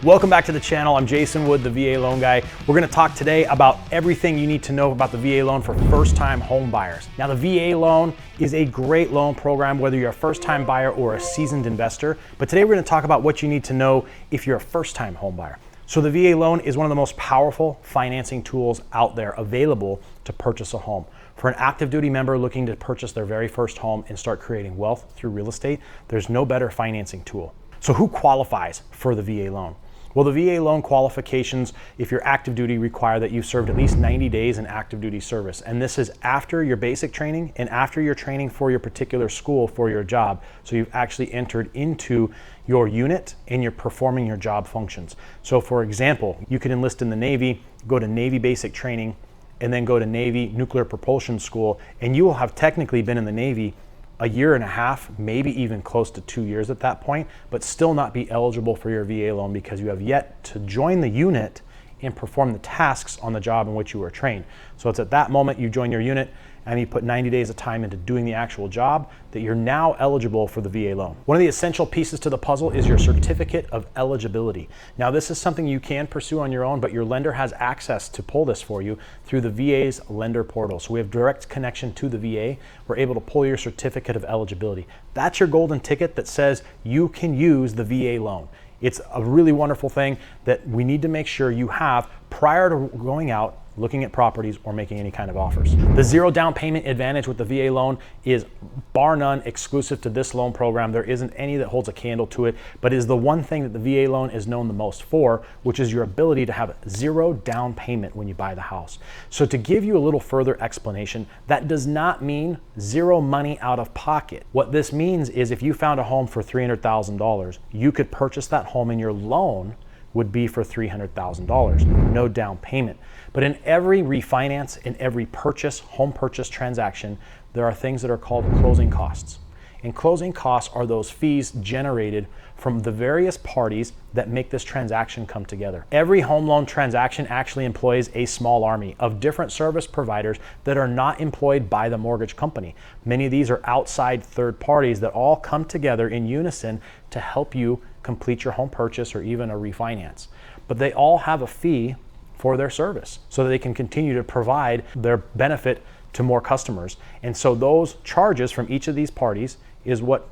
Welcome back to the channel. I'm Jason Wood, the VA loan guy. We're going to talk today about everything you need to know about the VA loan for first-time home buyers. Now, the VA loan is a great loan program whether you're a first-time buyer or a seasoned investor. But today we're going to talk about what you need to know if you're a first-time home buyer. So the VA loan is one of the most powerful financing tools out there available to purchase a home. For an active duty member looking to purchase their very first home and start creating wealth through real estate, there's no better financing tool. So who qualifies for the VA loan? Well, the VA loan qualifications, if you're active duty, require that you've served at least 90 days in active duty service. And this is after your basic training and after your training for your particular school for your job. So you've actually entered into your unit and you're performing your job functions. So for example, you could enlist in the Navy, go to Navy basic training, and then go to Navy nuclear propulsion school, and you will have technically been in the Navy a year and a half, maybe even close to 2 years at that point, but still not be eligible for your VA loan because you have yet to join the unit and perform the tasks on the job in which you were trained. So it's at that moment you join your unit and you put 90 days of time into doing the actual job that you're now eligible for the VA loan. One of the essential pieces to the puzzle is your certificate of eligibility. Now, this is something you can pursue on your own, but your lender has access to pull this for you through the VA's lender portal. So we have direct connection to the VA. We're able to pull your certificate of eligibility. That's your golden ticket that says you can use the VA loan. It's a really wonderful thing that we need to make sure you have prior to going out looking at properties or making any kind of offers. The zero down payment advantage with the VA loan is bar none exclusive to this loan program. There isn't any that holds a candle to it, but is the one thing that the VA loan is known the most for, which is your ability to have zero down payment when you buy the house. So to give you a little further explanation, that does not mean zero money out of pocket. What this means is if you found a home for $300,000, you could purchase that home and your loan would be for $300,000, no down payment. But in every refinance, in every purchase, home purchase transaction, there are things that are called closing costs. And closing costs are those fees generated from the various parties that make this transaction come together. Every home loan transaction actually employs a small army of different service providers that are not employed by the mortgage company. Many of these are outside third parties that all come together in unison to help you complete your home purchase or even a refinance. But they all have a fee for their service so that they can continue to provide their benefit to more customers. And so those charges from each of these parties is what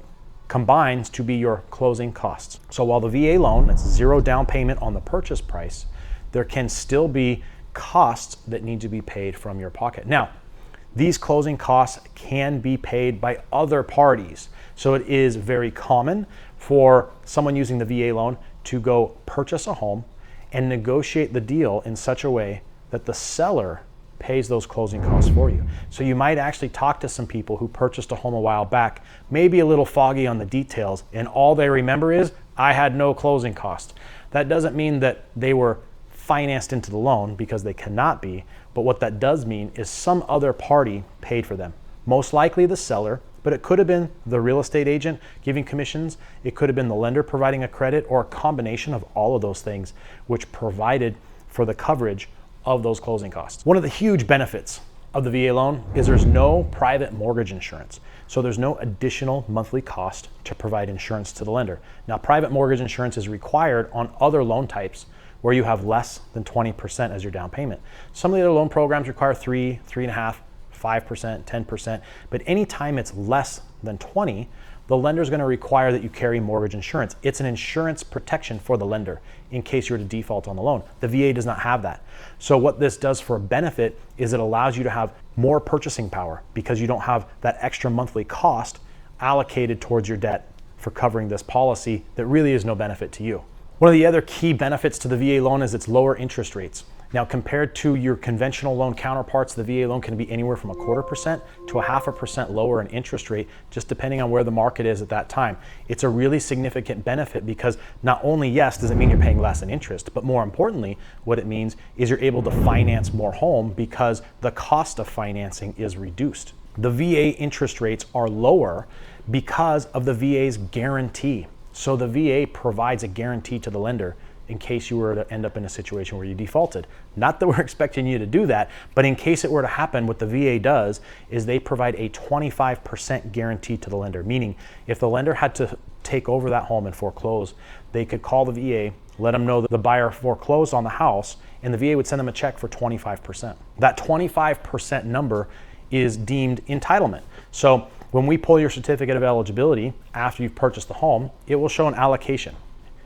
combines to be your closing costs. So while the VA loan, that's zero down payment on the purchase price, there can still be costs that need to be paid from your pocket. Now, these closing costs can be paid by other parties. So it is very common for someone using the VA loan to go purchase a home and negotiate the deal in such a way that the seller pays those closing costs for you. So you might actually talk to some people who purchased a home a while back, maybe a little foggy on the details, and all they remember is, I had no closing costs. That doesn't mean that they were financed into the loan, because they cannot be, but what that does mean is some other party paid for them. Most likely the seller, but it could have been the real estate agent giving commissions, it could have been the lender providing a credit, or a combination of all of those things which provided for the coverage of those closing costs. One of the huge benefits of the VA loan is there's no private mortgage insurance. So there's no additional monthly cost to provide insurance to the lender. Now, private mortgage insurance is required on other loan types where you have less than 20% as your down payment. Some of the other loan programs require 3, 3.5%, 5%, 10%, but anytime it's less than 20, the lender is going to require that you carry mortgage insurance. It's an insurance protection for the lender in case you're to default on the loan. The VA does not have that. So what this does for a benefit is it allows you to have more purchasing power because you don't have that extra monthly cost allocated towards your debt for covering this policy that really is no benefit to you. One of the other key benefits to the VA loan is its lower interest rates. Now, compared to your conventional loan counterparts, the VA loan can be anywhere from 0.25% to 0.5% lower in interest rate, just depending on where the market is at that time. It's a really significant benefit because not only, yes, does it mean you're paying less in interest, but more importantly, what it means is you're able to finance more home because the cost of financing is reduced. The VA interest rates are lower because of the VA's guarantee. So the VA provides a guarantee to the lender in case you were to end up in a situation where you defaulted. Not that we're expecting you to do that, but in case it were to happen, what the VA does is they provide a 25% guarantee to the lender, meaning if the lender had to take over that home and foreclose, they could call the VA let them know that the buyer foreclosed on the house, and the VA would send them a check for 25%. That 25% number is deemed entitlement. So when we pull your certificate of eligibility after you've purchased the home, it will show an allocation.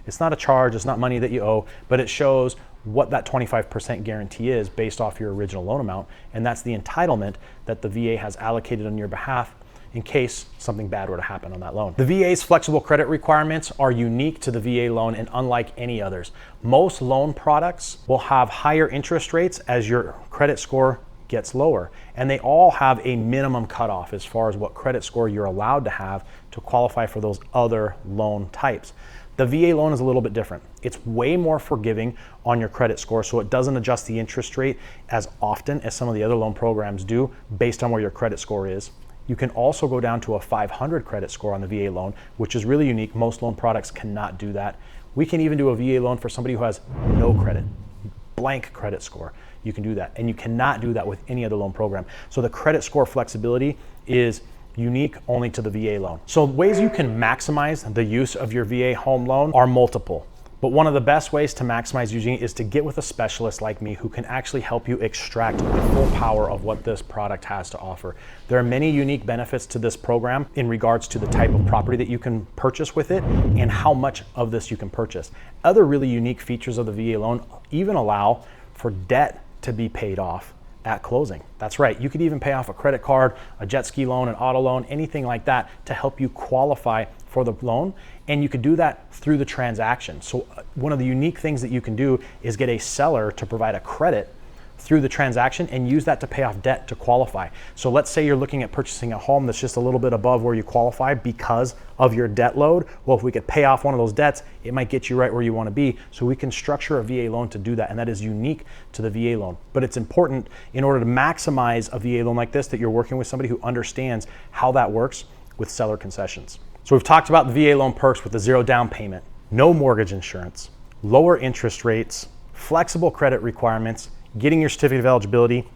It's not a charge, it's not money that you owe, but it shows what that 25% guarantee is based off your original loan amount, and that's the entitlement that the VA has allocated on your behalf in case something bad were to happen on that loan. The VA's flexible credit requirements are unique to the VA loan and unlike any others. Most loan products will have higher interest rates as your credit score gets lower, and they all have a minimum cutoff as far as what credit score you're allowed to have to qualify for those other loan types. The VA loan is a little bit different. It's way more forgiving on your credit score, so it doesn't adjust the interest rate as often as some of the other loan programs do based on where your credit score is. You can also go down to a 500 credit score on the VA loan, which is really unique. Most loan products cannot do that. We can even do a VA loan for somebody who has no credit, blank credit score. You can do that, and you cannot do that with any other loan program. So the credit score flexibility is unique only to the VA loan. So ways you can maximize the use of your VA home loan are multiple. But one of the best ways to maximize using it is to get with a specialist like me who can actually help you extract the full power of what this product has to offer. There are many unique benefits to this program in regards to the type of property that you can purchase with it and how much of this you can purchase. Other really unique features of the VA loan even allow for debt to be paid off at closing. That's right, you could even pay off a credit card, a jet ski loan, an auto loan, anything like that to help you qualify for the loan, and you could do that through the transaction. So one of the unique things that you can do is get a seller to provide a credit through the transaction and use that to pay off debt to qualify. So let's say you're looking at purchasing a home that's just a little bit above where you qualify because of your debt load. Well, if we could pay off one of those debts, it might get you right where you want to be. So we can structure a VA loan to do that, and that is unique to the VA loan. But it's important in order to maximize a VA loan like this that you're working with somebody who understands how that works with seller concessions. So we've talked about the VA loan perks with the 0 down payment, no mortgage insurance, lower interest rates, flexible credit requirements, getting your certificate of eligibility,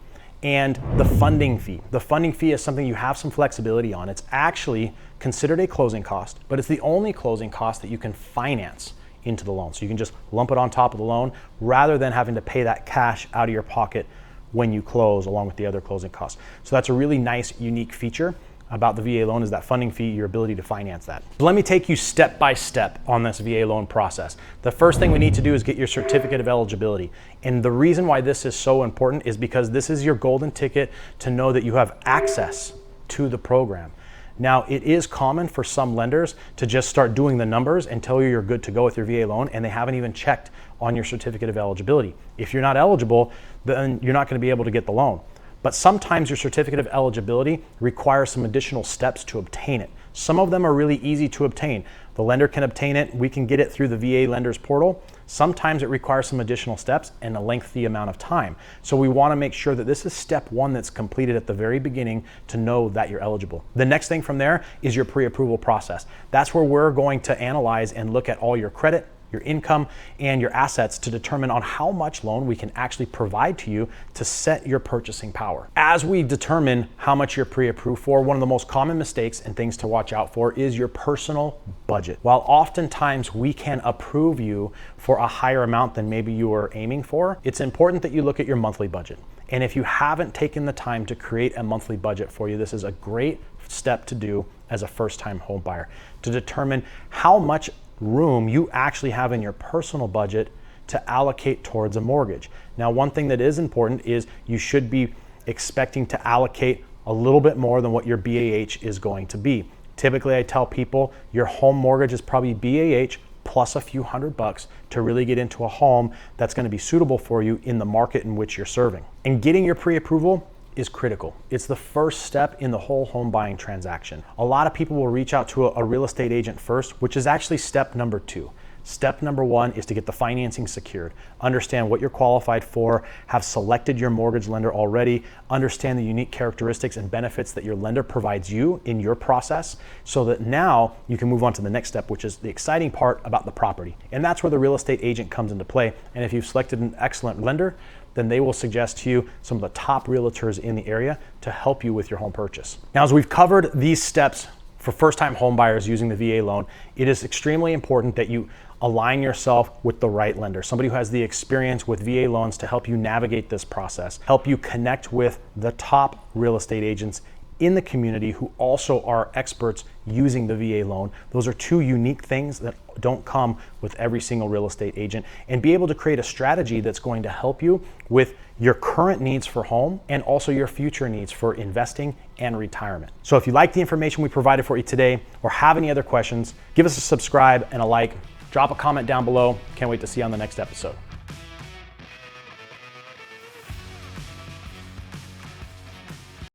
and the funding fee. The funding fee is something you have some flexibility on. It's actually considered a closing cost, but it's the only closing cost that you can finance into the loan. So you can just lump it on top of the loan rather than having to pay that cash out of your pocket when you close along with the other closing costs. So that's a really nice, unique feature about the VA loan is that funding fee, your ability to finance that. So let me take you step by step on this VA loan process. The first thing we need to do is get your certificate of eligibility. And the reason why this is so important is because this is your golden ticket to know that you have access to the program. Now, it is common for some lenders to just start doing the numbers and tell you you're good to go with your VA loan, and they haven't even checked on your certificate of eligibility. If you're not eligible, then you're not going to be able to get the loan. But sometimes your certificate of eligibility requires some additional steps to obtain it. Some of them are really easy to obtain. The lender can obtain it, we can get it through the VA Lenders Portal. Sometimes it requires some additional steps and a lengthy amount of time. So we want to make sure that this is step one that's completed at the very beginning to know that you're eligible. The next thing from there is your pre-approval process. That's where we're going to analyze and look at all your credit, your income, and your assets to determine on how much loan we can actually provide to you to set your purchasing power. As we determine how much you're pre-approved for, one of the most common mistakes and things to watch out for is your personal budget. While oftentimes we can approve you for a higher amount than maybe you were aiming for, it's important that you look at your monthly budget. And if you haven't taken the time to create a monthly budget for you, this is a great step to do as a first-time home buyer to determine how much room you actually have in your personal budget to allocate towards a mortgage. Now, one thing that is important is you should be expecting to allocate a little bit more than what your BAH is going to be. Typically, I tell people your home mortgage is probably BAH plus a few $100 to really get into a home that's going to be suitable for you in the market in which you're serving. And getting your pre-approval is critical. It's the first step in the whole home buying transaction. A lot of people will reach out to a real estate agent first, which is actually step number 2. Step number 1 is to get the financing secured. Understand what you're qualified for, have selected your mortgage lender already, understand the unique characteristics and benefits that your lender provides you in your process, so that now you can move on to the next step, which is the exciting part about the property. And that's where the real estate agent comes into play. And if you've selected an excellent lender, then they will suggest to you some of the top realtors in the area to help you with your home purchase. Now, as we've covered these steps for first-time home buyers using the VA loan, it is extremely important that you align yourself with the right lender, somebody who has the experience with VA loans to help you navigate this process, help you connect with the top real estate agents in the community who also are experts using the VA loan. Those are two unique things that don't come with every single real estate agent, and be able to create a strategy that's going to help you with your current needs for home and also your future needs for investing and retirement. So if you like the information we provided for you today or have any other questions, give us a subscribe and a like, drop a comment down below. Can't wait to see you on the next episode.